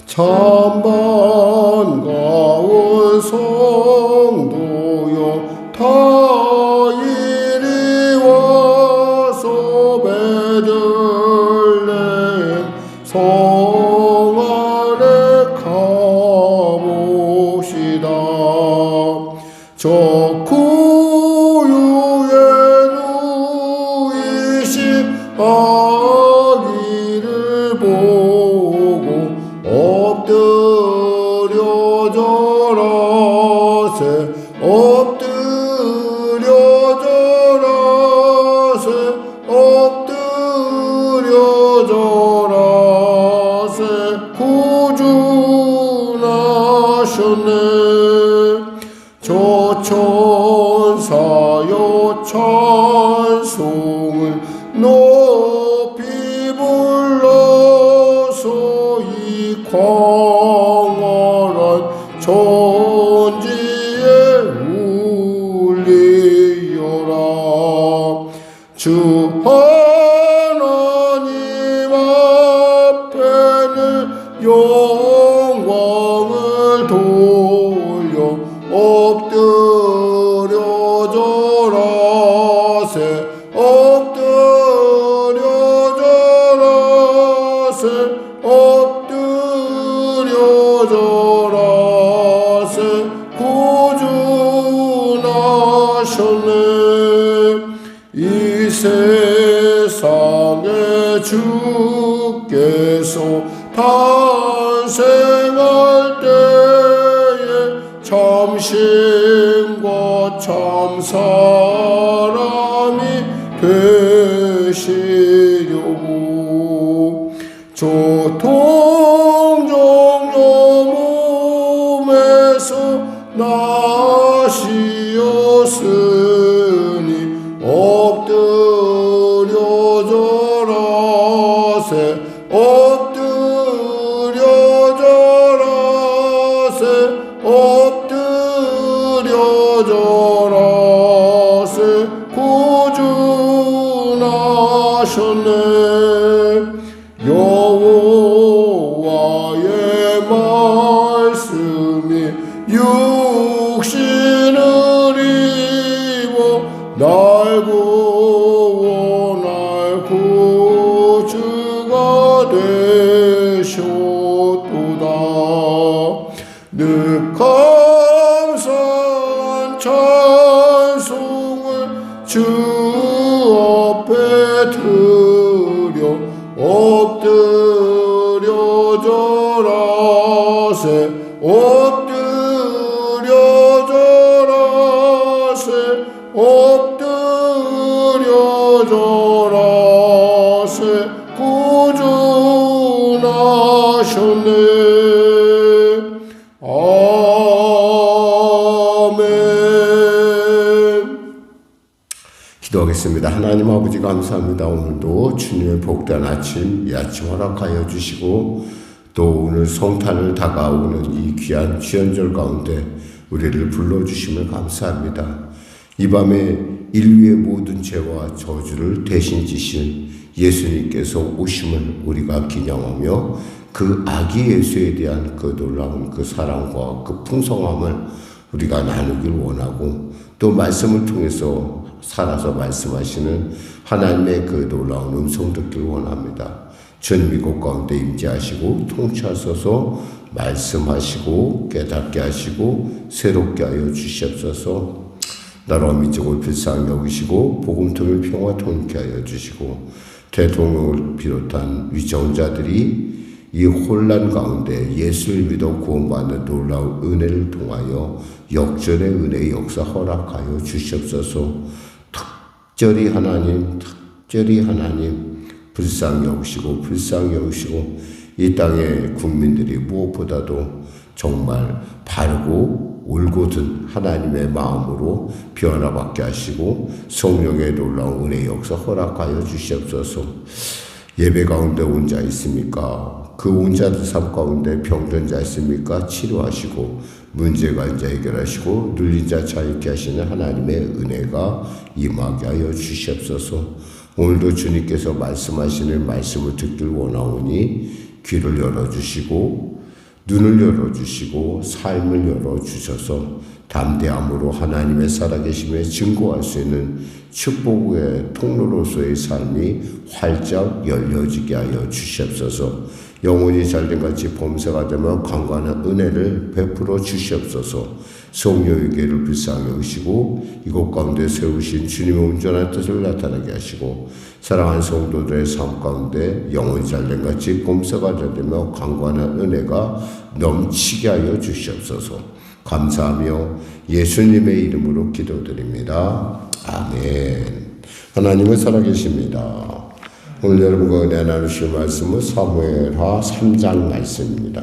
참 반가운 성도여 다 이리 와서 베들레헴 성 안에 가봅시다. 저 구유에 누이신 아기를 보고 엎드려 절하세 엎드려 절하세 엎드려 절하세 구주나셨네. 저 천사여 찬송을 높이 불러서 이 광활한 천지에 울리어라. 주 하나님 앞에는 영광을 돌려 엎드려 절하세 엎드려 절하세 엎드려 절하세 구주나셨네. 이 세상에 주께서 탄생할 때에 참신과 참사람이 되시려고 저 동정녀 몸에서 나시었으니 엎드려 절하세 엎드려 절하세 엎드려 절하세 구주나셨네. 여호와의 말씀이 육신을 입어 날 구원할 구주가 되셨도다. 늘 감사한 찬송을 주 앞에 드려 엎드려 절하세 엎드려 절하세 엎드려 절하세 구주나셨네. 아멘. 기도하겠습니다. 하나님 아버지 감사합니다. 오늘도 주님의 복된 아침, 이 아침 허락하여 주시고 또 오늘 성탄을 다가오는 이 귀한 주연절 가운데 우리를 불러주심을 감사합니다. 이 밤에 인류의 모든 죄와 저주를 대신 지신 예수님께서 오심을 우리가 기념하며 그 아기 예수에 대한 그 놀라운 그 사랑과 그 풍성함을 우리가 나누길 원하고 또 말씀을 통해서 살아서 말씀하시는 하나님의 그 놀라운 음성 듣길 원합니다. 주님 이곳 가운데 임재하시고 통치하소서. 말씀하시고 깨닫게 하시고 새롭게 하여 주시옵소서. 나라와 민족을 불쌍히 여기시고 복음 통일 평화 통케 하여 주시고 대통령을 비롯한 위정자들이 이 혼란 가운데 예수를 믿어 구원받는 놀라운 은혜를 통하여 역전의 은혜의 역사 허락하여 주시옵소서. 특별히 하나님 불쌍히 여기시고 이 땅의 국민들이 무엇보다도 정말 바르고 올곧은 하나님의 마음으로 변화받게 하시고 성령의 놀라운 은혜의 역사 허락하여 주시옵소서. 예배 가운데 온 자 있습니까? 그 온 자들 삶 가운데 병든 자 있습니까? 치료하시고 문제가 이제 해결하시고 눌린 자 자유케 하시는 하나님의 은혜가 임하게 하여 주시옵소서. 오늘도 주님께서 말씀하시는 말씀을 듣길 원하오니 귀를 열어주시고 눈을 열어주시고 삶을 열어주셔서 담대함으로 하나님의 살아계심에 증거할 수 있는 축복의 통로로서의 삶이 활짝 열려지게 하여 주시옵소서. 영혼이 잘된같이 범사가 되며 강건한 은혜를 베풀어 주시옵소서. 성령에게를 불쌍히 여기시고 이곳 가운데 세우신 주님의 온전한 뜻을 나타나게 하시고 사랑하는 성도들의 삶 가운데 영혼이 잘된같이 범사가 되며 강건한 은혜가 넘치게 하여 주시옵소서. 감사하며 예수님의 이름으로 기도드립니다. 아멘. 하나님은 살아계십니다. 오늘 여러분과 은혜 나누실 말씀은 사무엘하 3장 말씀입니다.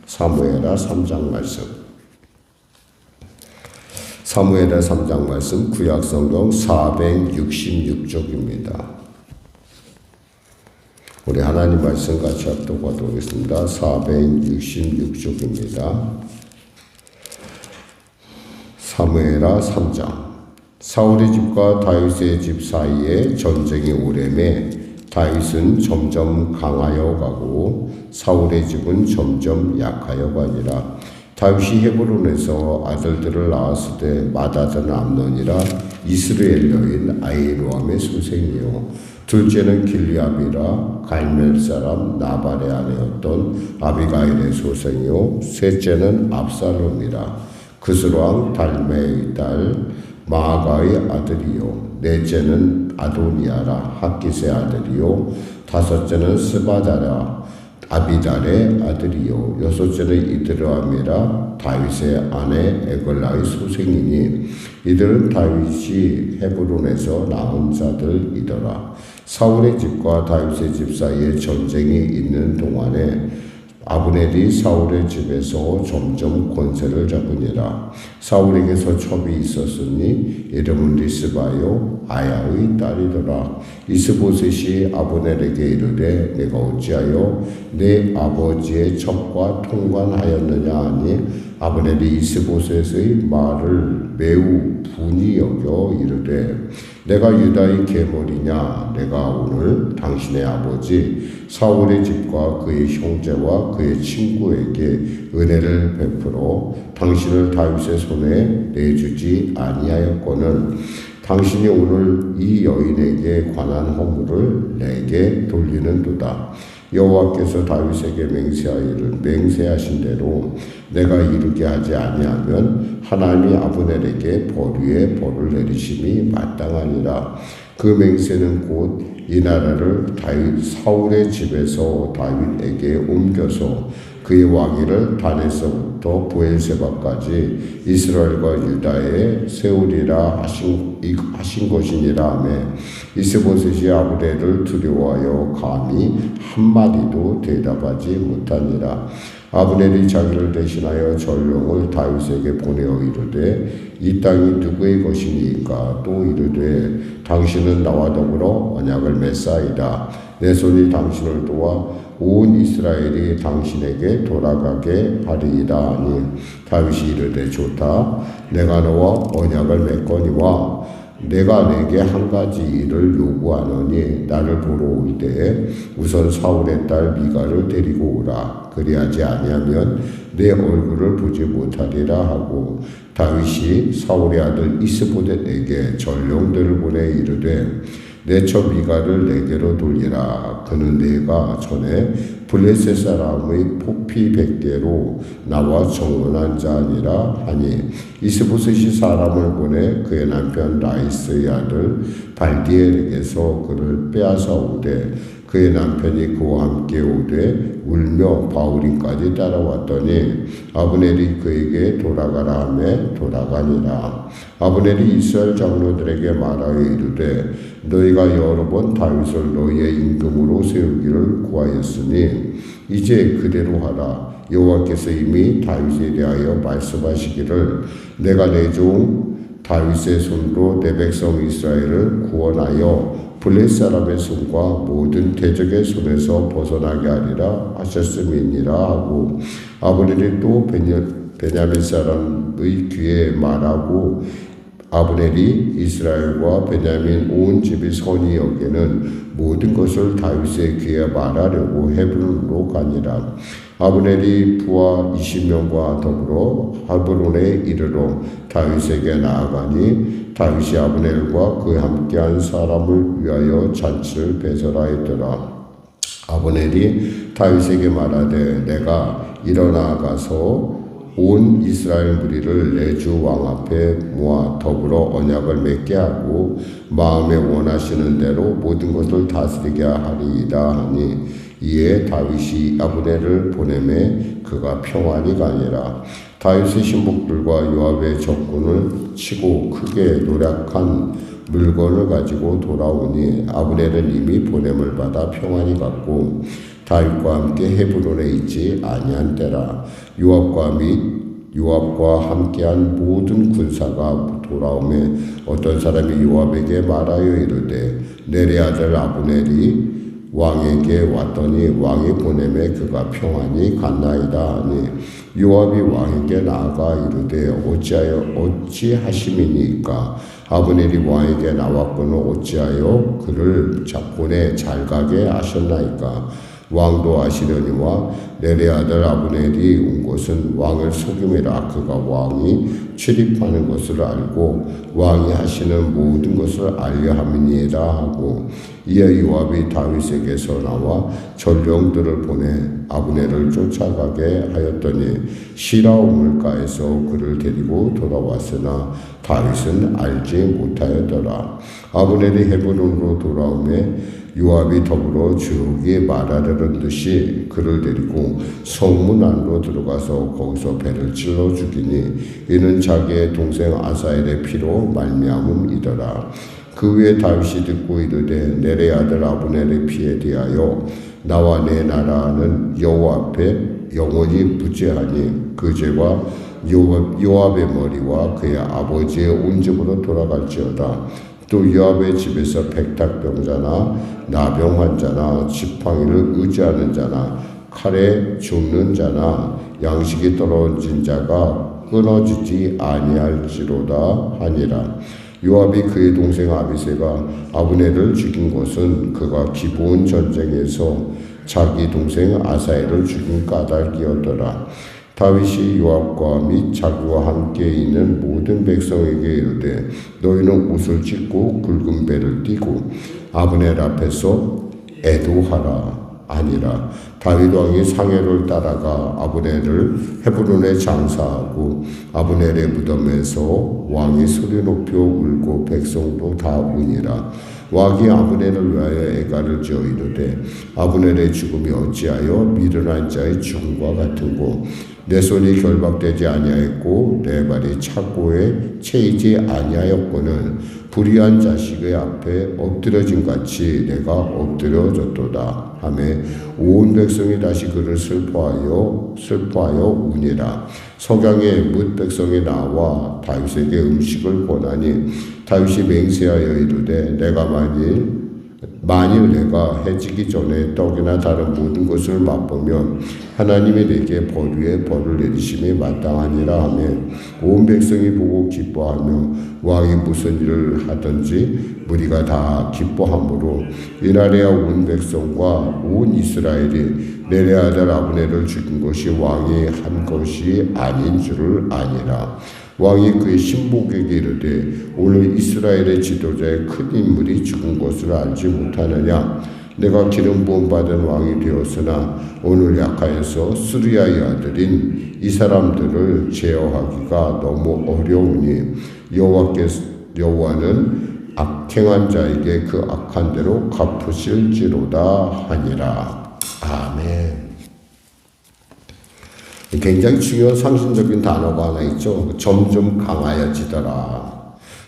사무엘하 3장 말씀. 사무엘하 3장 말씀 구약성경 466쪽입니다. 우리 하나님 말씀 같이 합독하도록 하겠습니다. 466쪽입니다. 사무엘하 3장. 사울의 집과 다윗의 집 사이에 전쟁이 오래매 다윗은 점점 강하여 가고 사울의 집은 점점 약하여 가니라. 다윗이 헤브론에서 아들들을 낳았을 때 맏아들은 암논이라 이스라엘 여인 아히노암의 소생이요 둘째는 길리압이라 갈멜 사람 나발의 아내였던 아비가일의 소생이요 셋째는 압살롬이라 그스로왕 달메의 딸 마아가의 아들이요 넷째는 아도니아라 핫깃의 아들이요 다섯째는 스바다라 아비달의 아들이요 여섯째는 이드람이라 다윗의 아내 에글라의 소생이니 이들은 다윗이 헤브론에서 낳은 자들이더라. 사울의 집과 다윗의 집 사이에 전쟁이 있는 동안에 아브넬이 사울의 집에서 점점 권세를 잡으니라. 사울에게서 첩이 있었으니 이름은 리스바요 아야의 딸이더라. 이스보셋이 아브넬에게 이르되 내가 어찌하여 내 아버지의 첩과 통관하였느냐 하니 아브넬이 이스보셋의 말을 매우 분이 여겨 이르되 내가 유다의 계물이냐 내가 오늘 당신의 아버지 사울의 집과 그의 형제와 그의 친구에게 은혜를 베풀어 당신을 다윗의 손에 내주지 아니하였거늘 당신이 오늘 이 여인에게 관한 허물을 내게 돌리는도다. 여호와께서 다윗에게 맹세하신 대로 내가 이르게 하지 아니하면 하나님이 아브넬에게 벌 위에 벌을 내리심이 마땅하니라. 그 맹세는 곧 이 나라를 사울의 집에서 다윗에게 옮겨서 그의 왕위를 단에서부터 브엘세바까지 이스라엘과 유다에 세우리라 하신 것이니라 하며 이스보셋이 아브넬을 두려워하여 감히 한마디도 대답하지 못하니라. 아브넬이 자기를 대신하여 전령을 다윗에게 보내어 이르되 이 땅이 누구의 것이니까 또 이르되 당신은 나와 더불어 언약을 맺사이다. 내 손이 당신을 도와 온 이스라엘이 당신에게 돌아가게 하리이다 하니 다윗이 이르되 좋다. 내가 너와 언약을 맺거니와 내가 내게 한 가지 일을 요구하노니 나를 보러 올 때에 우선 사울의 딸 미가를 데리고 오라. 그리하지 아니하면 내 얼굴을 보지 못하리라 하고 다윗이 사울의 아들 이스보셋에게 전령들을 보내 이르되 내 첩 미가를 내게로 돌리라. 그는 내가 전에 블레셋 사람의 포피 100개로 나와 정언한 자 아니라 하니 이스보셋이 사람을 보내 그의 남편 라이스의 아들 발디엘에게서 그를 빼앗아 오되 그의 남편이 그와 함께 오되 울며 바울임까지 따라왔더니 아브넬이 그에게 돌아가라 하며 돌아가니라. 아브넬이 이스라엘 장로들에게 말하여 이르되 너희가 여러 번 다윗을 너희의 임금으로 세우기를 구하였으니 이제 그대로 하라. 여호와께서 이미 다윗에 대하여 말씀하시기를 내가 내 종 다윗의 손으로 내 백성 이스라엘을 구원하여 블레셋 사람의 손과 모든 대적의 손에서 벗어나게 하리라 하셨음이니라 하고 아브넬이 또 베냐민 사람의 귀에 말하고 아브넬이 이스라엘과 베냐민 온 집이 선히 여기는 모든 것을 다윗의 귀에 말하려고 헤브론으로 가니라. 아브넬이 부하 20명과 더불어 헤브론에 이르러 다윗에게 나아가니 다윗이 아브넬과 그에 함께한 사람을 위하여 잔치를 배설하였더라. 아브넬이 다윗에게 말하되 내가 일어나 가서 온 이스라엘 무리를 내 주 왕 앞에 모아 더불어 언약을 맺게 하고 마음에 원하시는 대로 모든 것을 다스리게 하리이다 하니 이에 다윗이 아브넬을 보내매 그가 평안히 가니라. 다윗의 신복들과 요압의 적군을 치고 크게 노력한 물건을 가지고 돌아오니 아브넬은 이미 보냄을 받아 평안히 갔고 다윗과 함께 헤브론에 있지 아니한 때라. 요압과 함께한 모든 군사가 돌아오매 어떤 사람이 요압에게 말하여 이르되 넬의 아들 아브넬이 왕에게 왔더니 왕이 보내매 그가 평안히 갔나이다 하니 요압이 왕에게 나아가 이르되 어찌하심이니까 아브넬이 왕에게 나왔거늘 어찌하여 그를 잡곤에 잘 가게 하셨나이까. 왕도 아시려니와 넬의 아들 아브넬이 온 것은 왕을 속임이라. 그가 왕이 출입하는 것을 알고 왕이 하시는 모든 것을 알려 함이니이다 하고 이에 요압이 다윗에게서 나와 전령들을 보내 아브넬을 쫓아가게 하였더니 시라 우물가에서 그를 데리고 돌아왔으나 다윗은 알지 못하였더라. 아브넬이 헤브론으로 돌아오매 요압이 더불어 주옥이 말하려는 듯이 그를 데리고 성문 안으로 들어가서 거기서 배를 찔러 죽이니 이는 자기의 동생 아사엘의 피로 말미암음이더라. 그 후에 다윗이 듣고 이르되 넬의 아들 아브넬의 피에 대하여 나와 내 나라는 여호와 앞에 영원히 부재하니 그 죄가 요압의 머리와 그의 아버지의 온 집으로 돌아갈지어다. 또 요압의 집에서 백탁병자나 나병 환자나 지팡이를 의지하는 자나 칼에 죽는 자나 양식이 떨어진 자가 끊어지지 아니할지로다 하니라. 요압이 그의 동생 아비새가 아브넬을 죽인 것은 그가 기브온 전쟁에서 자기 동생 아사엘을 죽인 까닭이었더라. 다윗이 요압과 및 자기와 함께 있는 모든 백성에게 이르되 너희는 옷을 찢고 굵은 배를 띠고 아브넬 앞에서 애도하라 아니라. 다윗 왕이 상해를 따라가 아브넬을 헤브론에 장사하고 아브넬의 무덤에서 왕이 소리 높여 울고 백성도 다 우니라. 왕이 아브넬을 위하여 애가를 지어 이르되 아브넬의 죽음이 어찌하여 미련한 자의 죽음과 같은고 내 손이 결박되지 아니하였고 내 발이 착고에 채이지 아니하였거늘 불의한 자식의 앞에 엎드려진 같이 내가 엎드려졌도다 하매 온 백성이 다시 그를 슬퍼하여 우니라. 석양에 뭇 백성이 나와 다윗에게 음식을 권하니 다윗이 맹세하여 이르되 내가 만일 내가 해지기 전에 떡이나 다른 모든 것을 맛보면 하나님이 내게 벌 위에 벌을 내리심이 마땅하니라 하며 온 백성이 보고 기뻐하며 왕이 무슨 일을 하든지 무리가 다 기뻐하므로 이날에야 온 백성과 온 이스라엘이 넬의 아들 아브넬을 죽인 것이 왕이 한 것이 아닌 줄을 아니라. 왕이 그의 신복에게 이르되 오늘 이스라엘의 지도자의 큰 인물이 죽은 것을 알지 못하느냐. 내가 기름 부음 받은 왕이 되었으나 오늘 약하여서 스루야의 아들인 이 사람들을 제어하기가 너무 어려우니 여호와는 악행한 자에게 그 악한 대로 갚으실지로다 하니라. 아멘. 굉장히 중요한 상징적인 단어가 하나 있죠. 점점 강하여지더라.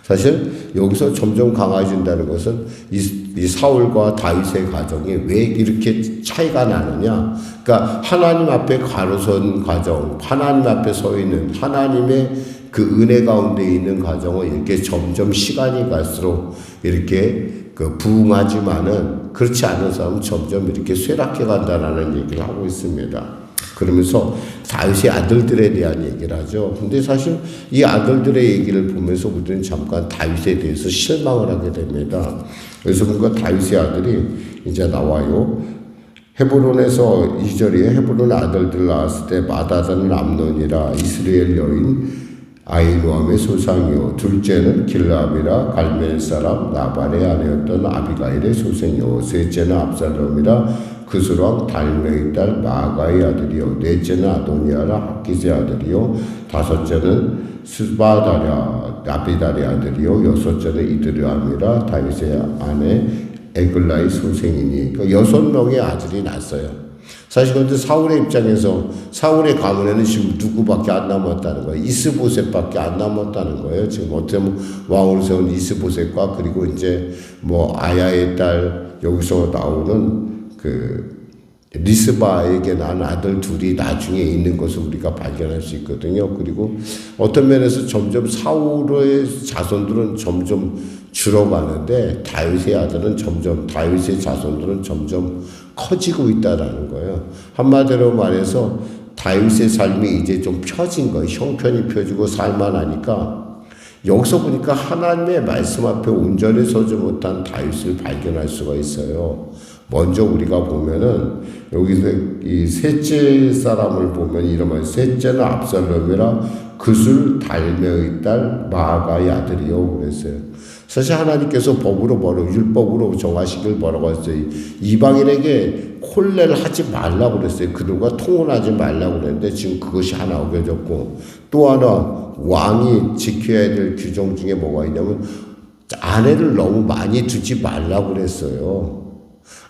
사실 여기서 점점 강해진다는 것은 이 사울과 다윗의 가정이 왜 이렇게 차이가 나느냐. 그러니까 하나님 앞에 가로선 가정, 하나님 앞에 서 있는 하나님의 그 은혜 가운데 있는 가정은 이렇게 점점 시간이 갈수록 이렇게 부흥하지만은 그렇지 않은 사람은 점점 이렇게 쇠락해 간다라는 얘기를 하고 있습니다. 그러면서 다윗의 아들들에 대한 얘기를 하죠. 근데 사실 이 아들들의 얘기를 보면서 우리는 잠깐 다윗에 대해서 실망을 하게 됩니다. 그래서 뭔가 다윗의 아들이 이제 나와요. 헤브론에서 2절에 헤브론 아들들 낳았을 때 마다다는 암논이라 이스라엘 여인 아히노암의 소상이요 둘째는 길라압이라 갈멜 사람 나발의 아내였던 아비가일의 소생이요 셋째는 압살롬이라 그스왕 달메의 딸 마아가의 아들이요 넷째는 아도니아라 학기스의 아들이요 다섯째는 스바다랴 나비달의 아들이요 여섯째는 이드르암이라 다윗의 아내 에글라의 소생이니 그러니까 6명의 아들이 났어요. 사실 근데 사울의 입장에서 사울의 가문에는 지금 누구밖에 안 남았다는 거예요. 이스보셋밖에 안 남았다는 거예요. 지금 어떻게 보면 왕으로 세운 이스보셋과 그리고 이제 뭐 아야의 딸 여기서 나오는 그 리스바에게 난 아들 둘이 나중에 있는 것을 우리가 발견할 수 있거든요. 그리고 어떤 면에서 점점 사울의 자손들은 점점 줄어가는데 다윗의 자손들은 점점 커지고 있다라는 거예요. 한마디로 말해서 다윗의 삶이 이제 좀 펴진 거예요. 형편이 펴지고 살만하니까 여기서 보니까 하나님의 말씀 앞에 온전히 서지 못한 다윗을 발견할 수가 있어요. 먼저 우리가 보면은 여기서 이 셋째 사람을 보면 이러면 셋째는 압살롬이라 그술 달메의 딸 마아가의 아들이요 그랬어요. 사실 하나님께서 율법으로 정하시길 뭐라고 했어요? 이방인에게 콜례를 하지 말라고 그랬어요. 그들과 통혼하지 말라고 그랬는데 지금 그것이 하나 어겨졌고 또 하나 왕이 지켜야 될 규정 중에 뭐가 있냐면 아내를 너무 많이 두지 말라고 그랬어요.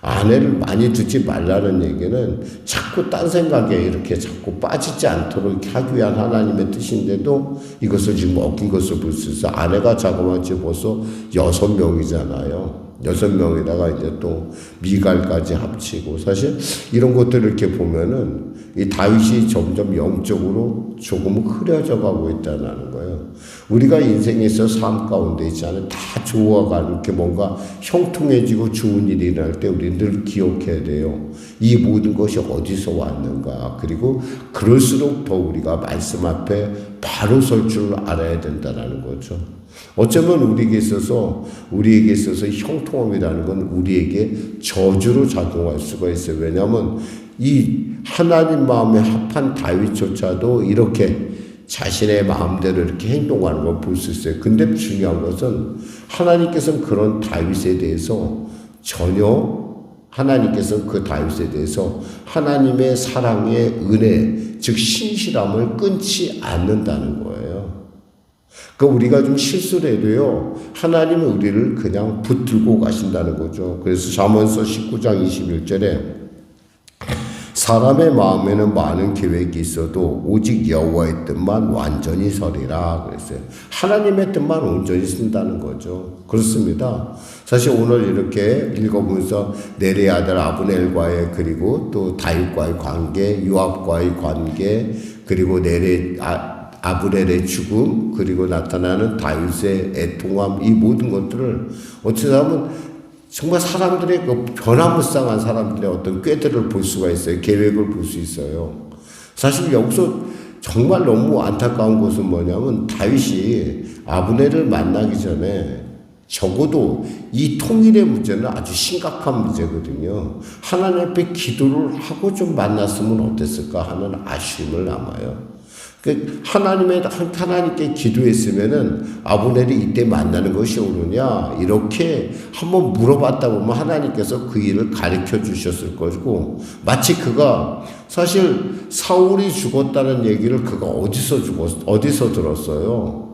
아내를 많이 두지 말라는 얘기는 자꾸 딴 생각에 이렇게 자꾸 빠지지 않도록 이렇게 하기 위한 하나님의 뜻인데도 이것을 지금 어긴 것을 볼 수 있어요. 아내가 자그마치 벌써 6명이잖아요. 6명에다가 이제 또 미갈까지 합치고 사실 이런 것들을 이렇게 보면은 이 다윗이 점점 영적으로 조금 흐려져 가고 있다는 거예요. 우리가 인생에 있어 삶 가운데 있잖아요. 다 좋아가는 이렇게 뭔가 형통해지고 좋은 일이 일어날 때 우리는 늘 기억해야 돼요. 이 모든 것이 어디서 왔는가. 그리고 그럴수록 더 우리가 말씀 앞에 바로 설 줄 알아야 된다는 거죠. 어쩌면 우리에게 있어서 형통함이라는 건 우리에게 저주로 작용할 수가 있어요. 왜냐하면 이 하나님 마음에 합한 다윗조차도 이렇게 자신의 마음대로 이렇게 행동하는 걸 볼 수 있어요. 근데 중요한 것은 하나님께서는 그런 다윗에 대해서 하나님께서는 그 다윗에 대해서 하나님의 사랑의 은혜, 즉 신실함을 끊지 않는다는 거예요. 그러니까 우리가 좀 실수를 해도요, 하나님은 우리를 그냥 붙들고 가신다는 거죠. 그래서 잠언서 19장 21절에 사람의 마음에는 많은 계획이 있어도 오직 여호와의 뜻만 완전히 서리라 그랬어요. 하나님의 뜻만 온전히 쓴다는 거죠. 그렇습니다. 사실 오늘 이렇게 읽어보면서 네리의 아들 아브넬과의 그리고 또 다윗과의 관계, 요압과의 관계, 그리고 아브넬의 죽음, 그리고 나타나는 다윗의 애통함, 이 모든 것들을 어떻게 하면 정말 사람들의 그 변화무쌍한 사람들의 어떤 꾀들을 볼 수가 있어요. 계획을 볼 수 있어요. 사실 여기서 정말 너무 안타까운 것은 뭐냐면 다윗이 아브넬을 만나기 전에 적어도 이 통일의 문제는 아주 심각한 문제거든요. 하나님 앞에 기도를 하고 좀 만났으면 어땠을까 하는 아쉬움을 남아요. 하나님께 기도했으면은 아브넬이 이때 만나는 것이 옳으냐 이렇게 한번 물어봤다 보면 하나님께서 그 일을 가르쳐 주셨을 것이고, 마치 그가 사실 사울이 죽었다는 얘기를 그가 어디서 들었어요?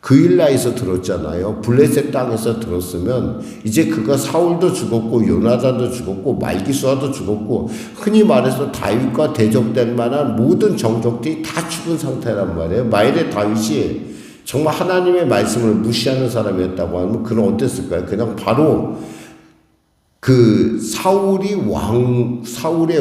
그일라에서 들었잖아요. 블레셋 땅에서 들었으면 이제 그가 사울도 죽었고 요나단도 죽었고 말기수아도 죽었고 흔히 말해서 다윗과 대적될 만한 모든 정적들이 다 죽은 상태란 말이에요. 만일에 다윗이 정말 하나님의 말씀을 무시하는 사람이었다고 하면 그는 어땠을까요? 그냥 바로 그 사울의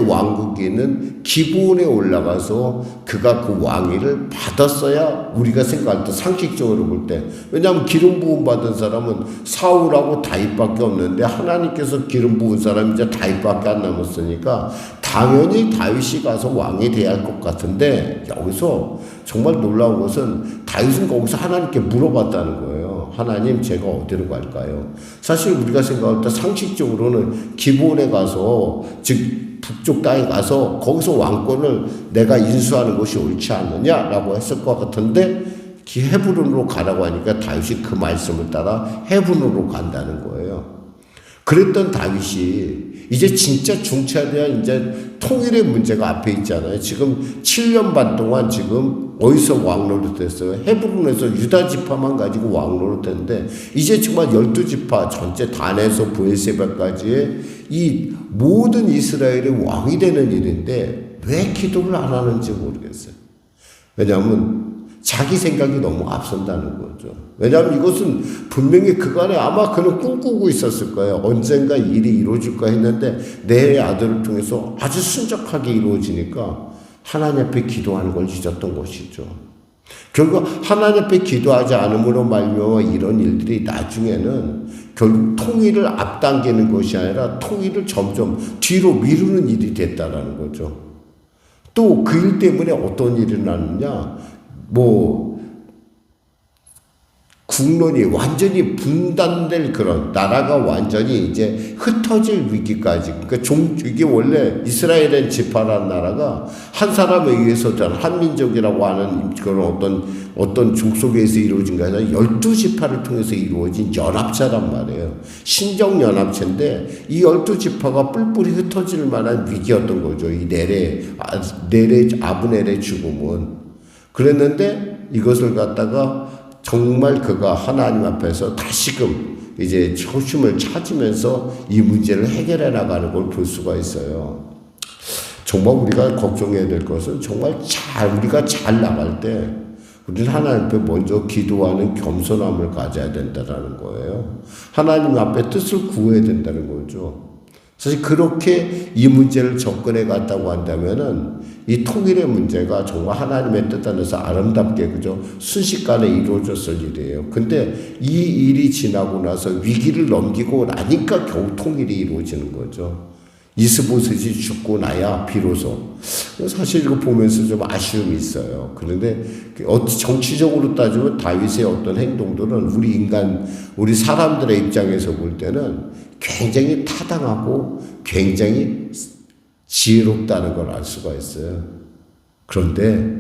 왕국에 있는 기브온에 올라가서 그가 그 왕위를 받았어야 우리가 생각할 때 상식적으로 볼 때, 왜냐하면 기름 부음 받은 사람은 사울하고 다윗밖에 없는데 하나님께서 기름 부은 사람이 이제 다윗밖에 안 남았으니까 당연히 다윗이 가서 왕이 돼야 할 것 같은데, 여기서 정말 놀라운 것은 다윗은 거기서 하나님께 물어봤다는 거예요. 하나님, 제가 어디로 갈까요? 사실 우리가 생각할 때 상식적으로는 기브온에 가서, 즉 북쪽 땅에 가서 거기서 왕권을 내가 인수하는 것이 옳지 않느냐라고 했을 것 같은데, 헤브론으로 가라고 하니까 다윗이 그 말씀을 따라 헤브론으로 간다는 거예요. 그랬던 다윗이 이제 진짜 중차대한 이제 통일의 문제가 앞에 있잖아요. 지금 7년 반 동안 지금 어디서 왕노릇 했어요? 헤브론에서 유다 지파만 가지고 왕노릇 했는데, 이제 정말 12지파 전체 단에서 브엘세바까지의 이 모든 이스라엘의 왕이 되는 일인데 왜 기도를 안 하는지 모르겠어요. 왜냐하면 자기 생각이 너무 앞선다는 거죠. 왜냐하면 이것은 분명히 그간에 아마 그는 꿈꾸고 있었을 거예요. 언젠가 일이 이루어질까 했는데 내 아들을 통해서 아주 순적하게 이루어지니까 하나님 앞에 기도하는 걸 잊었던 것이죠. 결국 하나님 앞에 기도하지 않음으로 말미암아 이런 일들이 나중에는 결국 통일을 앞당기는 것이 아니라 통일을 점점 뒤로 미루는 일이 됐다라는 거죠. 또 그 일 때문에 어떤 일이 나느냐, 국론이 완전히 분단될 그런, 나라가 완전히 이제 흩어질 위기까지. 그러니까 이게 원래 이스라엘의 지파라는 나라가 한 사람에 의해서 한민족이라고 하는 그런 어떤 족속에서 이루어진 게 아니라 12지파를 통해서 이루어진 연합체란 말이에요. 신정연합체인데 이 12지파가 뿔뿔이 흩어질 만한 위기였던 거죠. 이 아브넬의 죽음은. 그랬는데 이것을 갖다가 정말 그가 하나님 앞에서 다시금 이제 초심을 찾으면서 이 문제를 해결해 나가는 걸 볼 수가 있어요. 정말 우리가 걱정해야 될 것은 정말 우리가 잘 나갈 때 우리는 하나님 앞에 먼저 기도하는 겸손함을 가져야 된다는 거예요. 하나님 앞에 뜻을 구해야 된다는 거죠. 사실 그렇게 이 문제를 접근해 갔다고 한다면은 이 통일의 문제가 정말 하나님의 뜻 안에서 아름답게 그죠 순식간에 이루어졌을 일이에요. 근데 이 일이 지나고 나서 위기를 넘기고 나니까 겨우 통일이 이루어지는 거죠. 이스보셋이 죽고 나야 비로소. 사실 이거 보면서 좀 아쉬움이 있어요. 그런데 정치적으로 따지면 다윗의 어떤 행동들은 우리 사람들의 입장에서 볼 때는 굉장히 타당하고 굉장히 지혜롭다는 걸 알 수가 있어요. 그런데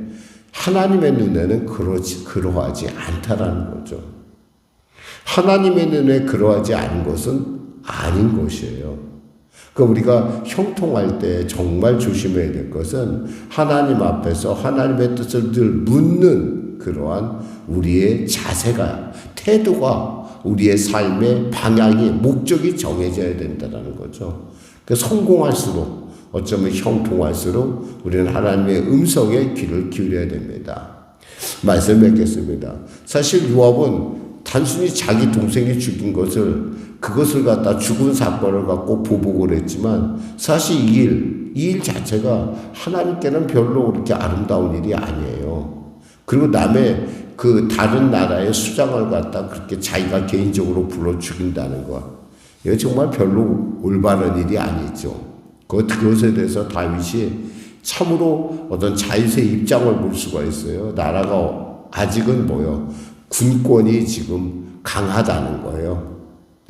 하나님의 눈에는 그러하지 않다라는 거죠. 하나님의 눈에 그러하지 않은 것은 아닌 것이에요. 그러니까 우리가 형통할 때 정말 조심해야 될 것은 하나님 앞에서 하나님의 뜻을 늘 묻는 그러한 우리의 자세가, 태도가, 우리의 삶의 방향이, 목적이 정해져야 된다는 거죠. 그러니까 성공할수록, 어쩌면 형통할수록 우리는 하나님의 음성에 귀를 기울여야 됩니다. 말씀 맺겠습니다. 사실 요압은 단순히 자기 동생이 죽인 그것을 갖다 죽은 사건을 갖고 보복을 했지만 사실 이 일 자체가 하나님께는 별로 그렇게 아름다운 일이 아니에요. 그리고 남의 그 다른 나라의 수장을 갖다 그렇게 자기가 개인적으로 불러 죽인다는 것, 이거 정말 별로 올바른 일이 아니죠. 그것에 대해서 다윗이 참으로 어떤 자윗의 입장을 볼 수가 있어요. 나라가 아직은 군권이 지금 강하다는 거예요.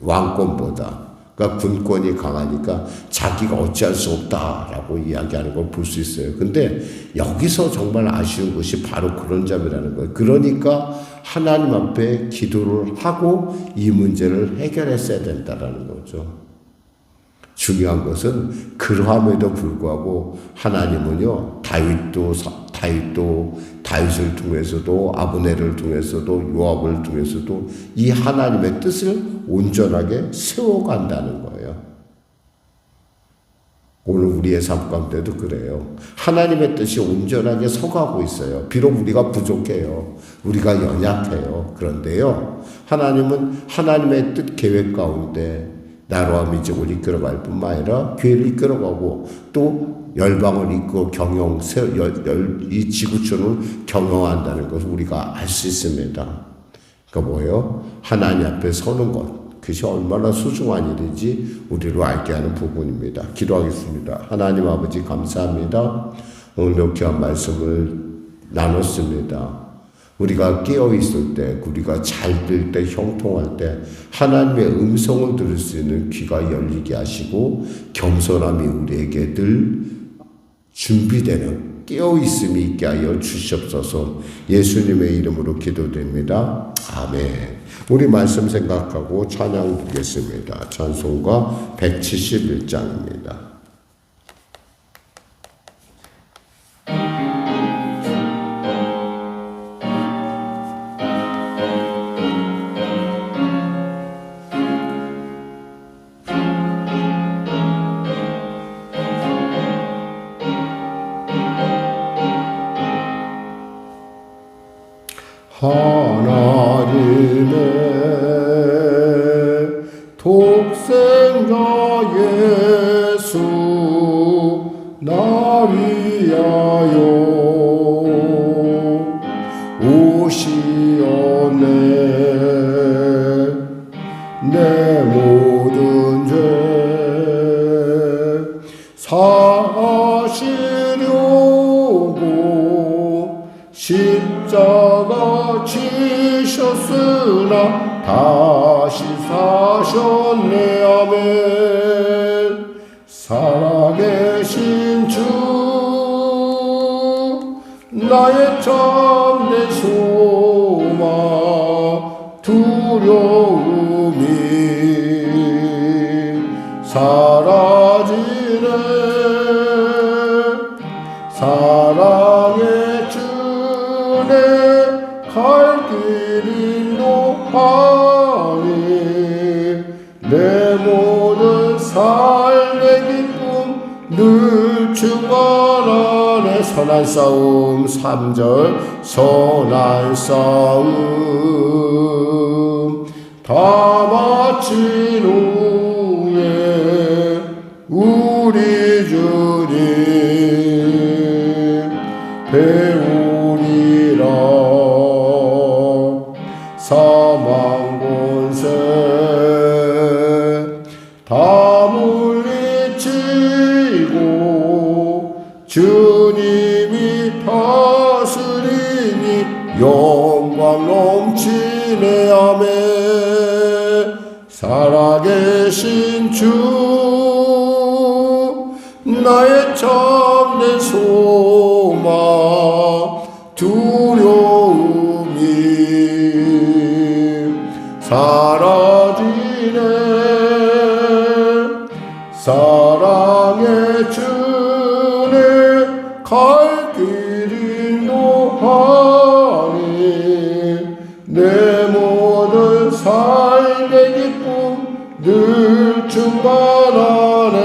왕권보다. 그러니까 군권이 강하니까 자기가 어찌할 수 없다라고 이야기하는 걸 볼 수 있어요. 근데 여기서 정말 아쉬운 것이 바로 그런 점이라는 거예요. 그러니까 하나님 앞에 기도를 하고 이 문제를 해결했어야 된다라는 거죠. 중요한 것은 그러함에도 불구하고 하나님은요, 다윗을 통해서도 아브넬을 통해서도 요압을 통해서도 이 하나님의 뜻을 온전하게 세워간다는 거예요. 오늘 우리의 삶 가운데도 그래요. 하나님의 뜻이 온전하게 서가고 있어요. 비록 우리가 부족해요. 우리가 연약해요. 그런데요, 하나님은 하나님의 뜻 계획 가운데 나라와 민족을 이끌어갈 뿐만 아니라 교회를 이끌어가고 또 열방을 이끌어 이 지구촌을 경영한다는 것을 우리가 알 수 있습니다. 그러니까 뭐예요? 하나님 앞에 서는 것. 그것이 얼마나 소중한 일인지 우리로 알게 하는 부분입니다. 기도하겠습니다. 하나님 아버지 감사합니다. 오늘 귀한 말씀을 나눴습니다. 우리가 깨어있을 때, 우리가 잘 들 때, 형통할 때 하나님의 음성을 들을 수 있는 귀가 열리게 하시고 겸손함이 우리에게 늘 준비되는 깨어있음이 있게 하여 주시옵소서. 예수님의 이름으로 기도됩니다. 아멘. 우리 말씀 생각하고 찬양 드리겠습니다. 찬송가 171장입니다. 하나님의 독생자 예수 나 위하여 오시었네. 내 모든 죄 사시려고 십자가 지셨으나 다시 사셨네. 아멘. 살아계신 주 나의 참된 소망 두려움이 사라지네. 사랑의 주내 갈 길 인도하니 내 모든 삶의 기쁨 늘 충만하네. 선한 싸움 3절 선한 싸움 다 마친 후에 우리 주님 배우리라. 사망 권세 다 물리치고 주님이 다스리니 영광 넘치네. 아멘. 살아계신 주 나의 참된 소망 두려움이 사라지네. 사랑의 주내 갈 길 인도하니 내 모든 삶의 기쁨 늘 충만하네.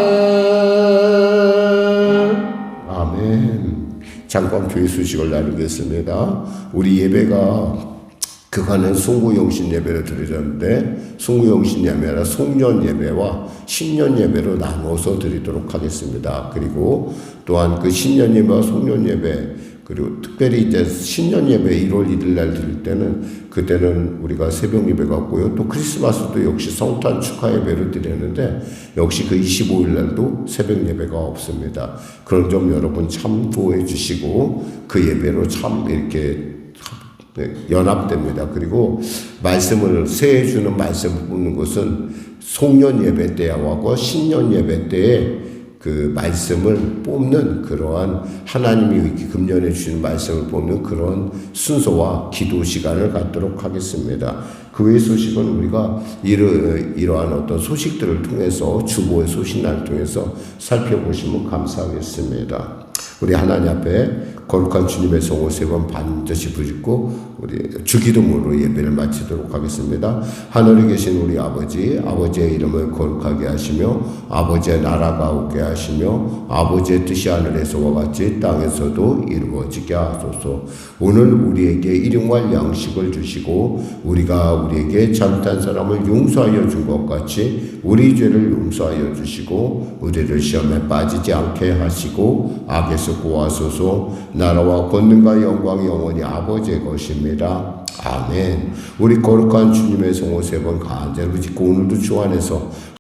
아멘. 잠깐 교회 소식을 나누겠습니다. 우리 예배가 그간은 송구영신 예배를 드리셨는데 송구영신 예배라 송년 예배와 신년 예배로 나눠서 드리도록 하겠습니다. 그리고 또한 그 신년 예배와 송년 예배, 그리고 특별히 이제 신년 예배 1월 1일 날 드릴 때는 그때는 우리가 새벽 예배가 없고요. 또 크리스마스도 역시 성탄 축하 예배를 드리는데 역시 그 25일 날도 새벽 예배가 없습니다. 그런 점 여러분 참고해 주시고 그 예배로 참 이렇게 연합됩니다. 그리고 말씀을 새해 주는 말씀을 뽑는 것은 송년 예배 때하고 신년 예배 때에 그 말씀을 뽑는 그러한 하나님이 금년에 주신 말씀을 뽑는 그런 순서와 기도 시간을 갖도록 하겠습니다. 그 외의 소식은 우리가 이러한 어떤 소식들을 통해서 주보의 소식란을 통해서 살펴보시면 감사하겠습니다. 우리 하나님 앞에 거룩한 주님의 성호 3번 반드시 부르고 우리 주기도문으로 예배를 마치도록 하겠습니다. 하늘에 계신 우리 아버지, 아버지의 이름을 거룩하게 하시며 아버지의 나라가 오게 하시며 아버지의 뜻이 하늘에서와 같이 땅에서도 이루어지게 하소서. 오늘 우리에게 일용할 양식을 주시고 우리가 우리에게 잘못한 사람을 용서하여 준 것 같이 우리 죄를 용서하여 주시고 우리를 시험에 빠지지 않게 하시고 악에서 구하소서. 나라와 권능과 영광이 영원히 아버지의 것입니다. 아멘. 우리 거룩한 주님의 성호 3번 간절히 짓고 오늘도 주 안에서